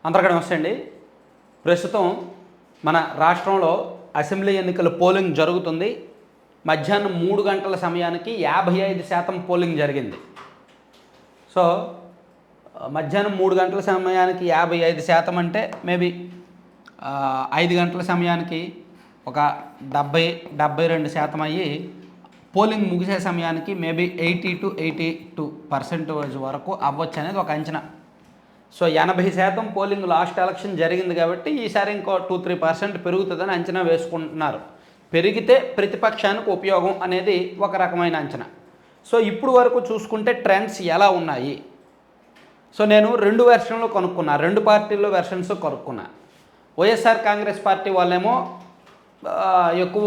అందరికీ నమస్తే అండి. ప్రస్తుతం మన రాష్ట్రంలో అసెంబ్లీ ఎన్నికల పోలింగ్ జరుగుతుంది. మధ్యాహ్నం 3 గంటల సమయానికి 55% పోలింగ్ జరిగింది. సో మధ్యాహ్నం 3 గంటల సమయానికి 55% అంటే మేబీ 5 గంటల సమయానికి ఒక 70-72% అయ్యి పోలింగ్ ముగిసే సమయానికి మేబీ 80 to 82% వరకు అవ్వచ్చు అనేది ఒక అంచనా. సో 80% పోలింగ్ లాస్ట్ ఎలక్షన్ జరిగింది కాబట్టి ఈసారి ఇంకో 2-3% పెరుగుతుందని అంచనా వేసుకుంటున్నారు. పెరిగితే ప్రతిపక్షానికి ఉపయోగం అనేది ఒక రకమైన అంచనా. సో ఇప్పుడు వరకు చూసుకుంటే ట్రెండ్స్ ఎలా ఉన్నాయి? సో నేను 2 వెర్షన్లు కొనుక్కున్నా, 2 పార్టీల్లో వెర్షన్స్ కొనుక్కున్నా. వైఎస్ఆర్ కాంగ్రెస్ పార్టీ వాళ్ళేమో ఎక్కువ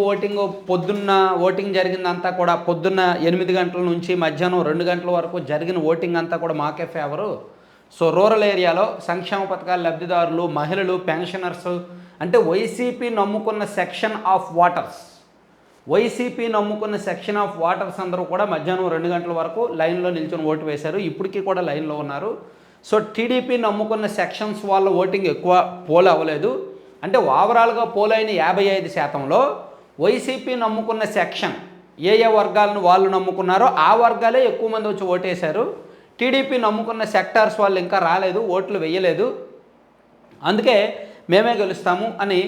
పొద్దున్న ఓటింగ్ జరిగిందంతా కూడా పొద్దున్న 8 గంటల నుంచి మధ్యాహ్నం 2 గంటల వరకు జరిగిన ఓటింగ్ అంతా కూడా మాకే ఫేవరు. సో రూరల్ ఏరియాలో సంక్షేమ పథకాల లబ్ధిదారులు, మహిళలు, పెన్షనర్స్ అంటే వైసీపీ నమ్ముకున్న సెక్షన్ ఆఫ్ వాటర్స్ అందరూ కూడా మధ్యాహ్నం 2 గంటల వరకు లైన్లో నిల్చొని ఓటు వేశారు. ఇప్పటికీ కూడా లైన్లో ఉన్నారు. సో టీడీపీ నమ్ముకున్న సెక్షన్స్ వాళ్ళ ఓటింగ్ ఎక్కువ పోల్ అవ్వలేదు. అంటే ఓవరాల్గా పోల్ అయిన 55%లో వైసీపీ నమ్ముకున్న సెక్షన్ ఏ వర్గాలను వాళ్ళు నమ్ముకున్నారో ఆ వర్గాలే ఎక్కువ మంది వచ్చి ఓటేశారు. టీడీపీ నమ్ముకున్న సెక్టార్స్ వాళ్ళు ఇంకా రాలేదు, ఓట్లు వేయలేదు. అందుకే మేమే గెలుస్తాము అని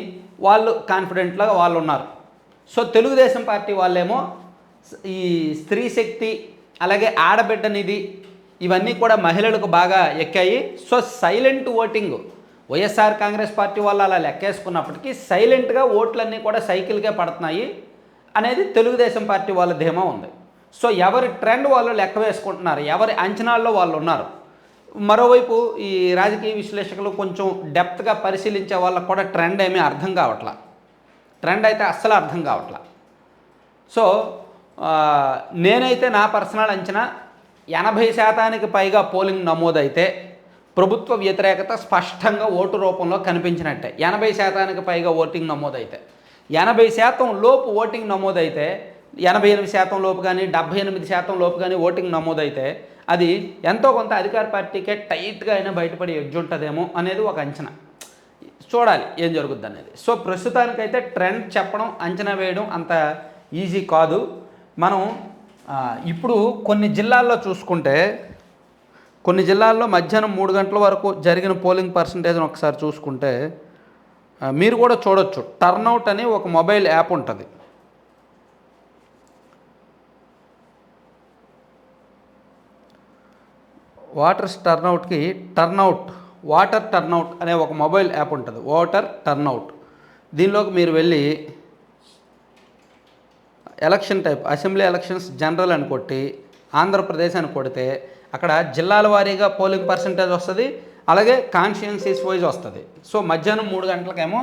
వాళ్ళు కాన్ఫిడెంట్గా వాళ్ళు ఉన్నారు. సో తెలుగుదేశం పార్టీ వాళ్ళేమో ఈ స్త్రీ శక్తి అలాగే ఆడబిడ్డ నిధి ఇవన్నీ కూడా మహిళలకు బాగా ఎక్కాయి. So silent voting YSR Congress party వాళ్ళు అలా లెక్కేసుకున్నప్పటికీ సైలెంట్గా ఓట్లన్నీ కూడా సైకిల్గా పడుతున్నాయి అనేది తెలుగుదేశం పార్టీ వాళ్ళ ధీమా ఉంది. సో ఎవరి ట్రెండ్ వాళ్ళు లెక్క వేసుకుంటున్నారు, ఎవరి అంచనాల్లో వాళ్ళు ఉన్నారు. మరోవైపు ఈ రాజకీయ విశ్లేషకులు కొంచెం డెప్త్గా పరిశీలించే వాళ్ళకు కూడా ట్రెండ్ ఏమీ అర్థం కావట్లా. ట్రెండ్ అయితే అస్సలు అర్థం కావట్లా. సో నేనైతే నా పర్సనల్ అంచనా 80% పైగా పోలింగ్ నమోదైతే ప్రభుత్వ వ్యతిరేకత స్పష్టంగా ఓటు రూపంలో కనిపించినట్టే. 80% పైగా ఓటింగ్ నమోదైతే, 80% లోపు ఓటింగ్ నమోదైతే, 88% లోపు కానీ 78% లోపు కానీ ఓటింగ్ నమోదైతే అది ఎంతో కొంత అధికార పార్టీకే టైట్గా అయినా బయటపడి ఎడ్జ్ ఉంటుందేమో అనేది ఒక అంచనా. చూడాలి ఏం జరుగుద్ది అనేది. సో ప్రస్తుతానికైతే ట్రెండ్ చెప్పడం, అంచనా వేయడం అంత ఈజీ కాదు. మనం ఇప్పుడు కొన్ని జిల్లాల్లో చూసుకుంటే, కొన్ని జిల్లాల్లో మధ్యాహ్నం 3 గంటల వరకు జరిగిన పోలింగ్ పర్సంటేజ్ని ఒకసారి చూసుకుంటే మీరు కూడా చూడొచ్చు. టర్నౌట్ అని ఒక మొబైల్ యాప్ ఉంటుంది. వాటర్ టర్నౌట్ అనే ఒక మొబైల్ యాప్ ఉంటుంది. వాటర్ టర్నౌట్ దీనిలోకి మీరు వెళ్ళి election type assembly elections general అని కొట్టి ఆంధ్రప్రదేశ్ అని కొడితే అక్కడ జిల్లాల వారీగా పోలింగ్ పర్సంటేజ్ వస్తుంది, అలాగే కాన్స్టిట్యుయెన్సీస్ వైజ్ వస్తుంది. సో మధ్యాహ్నం 3 గంటలకేమో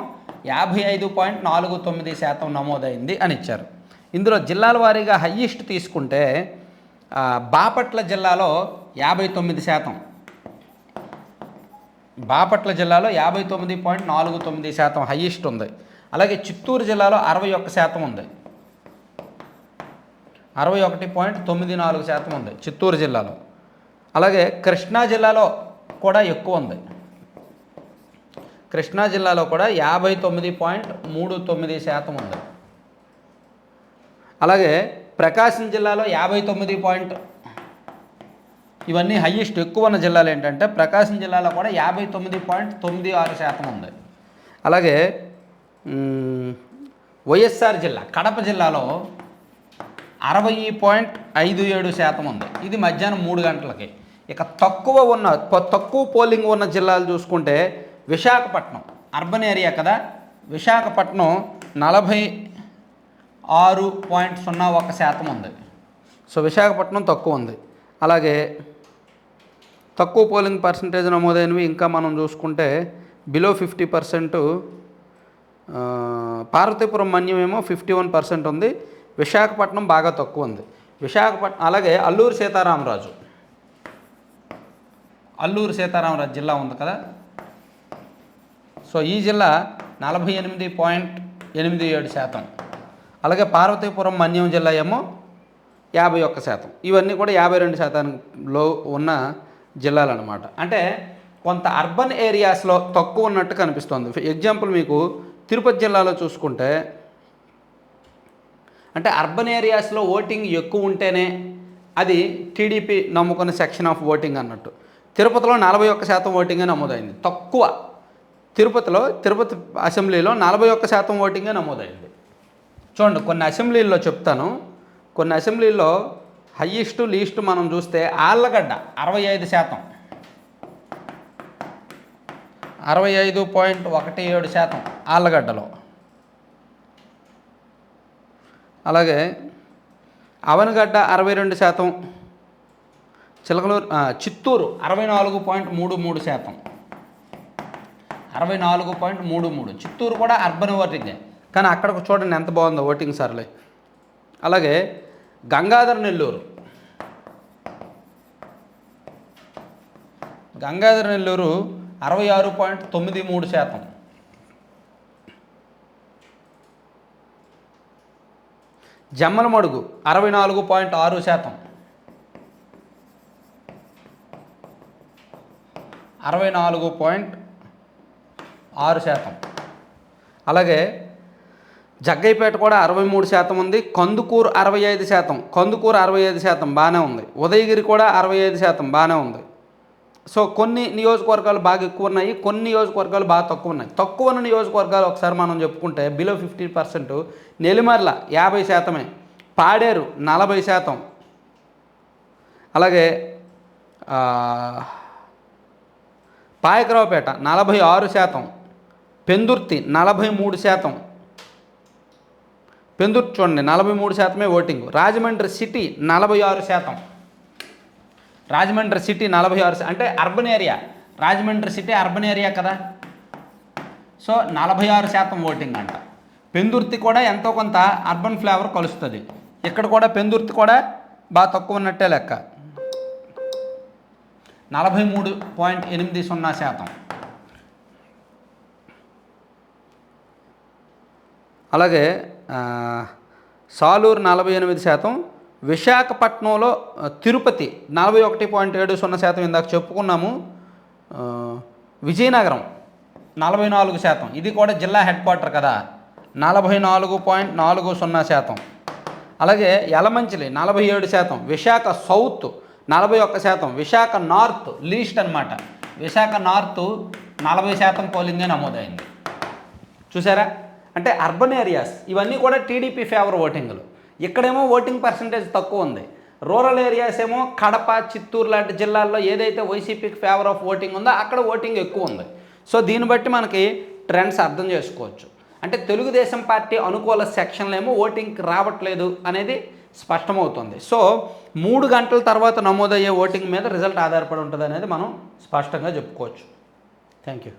55.49% నమోదైంది అని ఇచ్చారు. ఇందులో జిల్లాల వారీగా హయ్యెస్ట్ తీసుకుంటే బాపట్ల జిల్లాలో 59%, బాపట్ల జిల్లాలో 59.49% హయ్యెస్ట్ ఉంది. అలాగే చిత్తూరు జిల్లాలో 61% ఉంది, 61.94% ఉంది చిత్తూరు జిల్లాలో. అలాగే కృష్ణా జిల్లాలో కూడా ఎక్కువ ఉంది. కృష్ణా జిల్లాలో కూడా 59.39% ఉంది. అలాగే ప్రకాశం జిల్లాలో 59. ఇవన్నీ హయ్యెస్ట్ ఎక్కువ ఉన్న జిల్లాలు ఏంటంటే ప్రకాశం జిల్లాలో కూడా 59.96% ఉంది. అలాగే వైఎస్ఆర్ జిల్లా కడప జిల్లాలో 60.57% ఉంది. ఇది మధ్యాహ్నం 3 గంటలకి. ఇక తక్కువ పోలింగ్ ఉన్న జిల్లాలు చూసుకుంటే విశాఖపట్నం అర్బన్ ఏరియా కదా, విశాఖపట్నం 46.01% ఉంది. సో విశాఖపట్నం తక్కువ ఉంది. అలాగే తక్కువ పోలింగ్ పర్సంటేజ్ నమోదైనవి ఇంకా మనం చూసుకుంటే బిలో 50%. పార్వతీపురం మన్యం ఏమో 51% ఉంది. విశాఖపట్నం బాగా తక్కువ ఉంది. విశాఖపట్నం అలాగే అల్లూరు సీతారామరాజు జిల్లా ఉంది కదా. సో ఈ జిల్లా 48.87%. అలాగే పార్వతీపురం మన్యం జిల్లా ఏమో 51%. ఇవన్నీ కూడా 52%లో ఉన్న జిల్లాలు అన్నమాట. అంటే కొంత అర్బన్ ఏరియాస్లో తక్కువ ఉన్నట్టు కనిపిస్తుంది. ఎగ్జాంపుల్ మీకు తిరుపతి జిల్లాలో చూసుకుంటే, అంటే అర్బన్ ఏరియాస్లో ఓటింగ్ ఎక్కువ ఉంటేనే అది టీడీపీ నమ్ముకున్న సెక్షన్ ఆఫ్ ఓటింగ్ అన్నట్టు. తిరుపతిలో 41% ఓటింగే నమోదైంది. తక్కువ తిరుపతి అసెంబ్లీలో 41% ఓటింగే నమోదైంది. చూడండి, కొన్ని అసెంబ్లీల్లో చెప్తాను. కొన్ని అసెంబ్లీల్లో హయ్యెస్ట్ లీస్ట్ మనం చూస్తే ఆళ్ళగడ్డ 65%, 65.17% ఆళ్ళగడ్డలో. అలాగే అవనగడ్డ 62%, చిత్తూరు 64.33%, 64.33. చిత్తూరు కూడా అర్బన్ ఓటింగే, కానీ అక్కడికి చూడండి ఎంత బాగుందో ఓటింగ్ సర్లే. అలాగే గంగాధర నెల్లూరు 66.93%. జమ్మలమడుగు 64.6%, 64.6%. అలాగే జగ్గైపేట కూడా 63% ఉంది. కందుకూరు 65%, కందుకూరు 65% బాగానే ఉంది. ఉదయగిరి కూడా 65% బాగానే ఉంది. సో కొన్ని నియోజకవర్గాలు బాగా ఎక్కువ ఉన్నాయి, కొన్ని నియోజకవర్గాలు బాగా తక్కువ ఉన్నాయి. తక్కువ ఉన్న నియోజకవర్గాలు ఒకసారి మనం చెప్పుకుంటే బిలో 50%. నెల్లిమర్ల 50%, పాడేరు 40%, అలాగే పాయకరావుపేట 46%, పెందుర్తి 43%. పెందుర్తి చూడండి 43% voting. Rajahmundry city 46%, Rajahmundry city 46%. అంటే urban area, Rajahmundry city urban area కదా, సో 46% ఓటింగ్ అంట. పెందుర్తి కూడా ఎంతో కొంత అర్బన్ ఫ్లేవర్ కలుస్తుంది. ఇక్కడ కూడా పెందుర్తి కూడా బాగా తక్కువ ఉన్నట్టే లెక్క, 43.80%. అలాగే సాలూరు 48%, విశాఖపట్నంలో తిరుపతి 41.70%, ఇందాక చెప్పుకున్నాము. విజయనగరం 44%, ఇది కూడా జిల్లా హెడ్ క్వార్టర్ కదా, 44.40%. అలాగే Yelamanchili 47%, Visakha south 41%, Visakha north least అనమాట. విశాఖ నార్త్ 40% పోలింగే నమోదైంది. చూసారా, అంటే అర్బన్ ఏరియాస్ ఇవన్నీ కూడా టీడీపీ ఫేవర్ ఓటింగ్లు. ఇక్కడేమో ఓటింగ్ పర్సంటేజ్ తక్కువ ఉంది. రూరల్ ఏరియాస్ ఏమో కడప, చిత్తూరు లాంటి జిల్లాల్లో ఏదైతే వైసీపీకి ఫేవర్ ఆఫ్ ఓటింగ్ ఉందో అక్కడ ఓటింగ్ ఎక్కువ ఉంది. సో దీన్ని బట్టి మనకి ట్రెండ్స్ అర్థం చేసుకోవచ్చు. అంటే తెలుగుదేశం పార్టీ అనుకూల సెక్షన్లు ఏమో ఓటింగ్కి రావట్లేదు అనేది స్పష్టమవుతుంది. సో 3 గంటల తర్వాత నమోదయ్యే ఓటింగ్ మీద రిజల్ట్ ఆధారపడి ఉంటుంది అనేది మనం స్పష్టంగా చెప్పుకోవచ్చు. Thank you.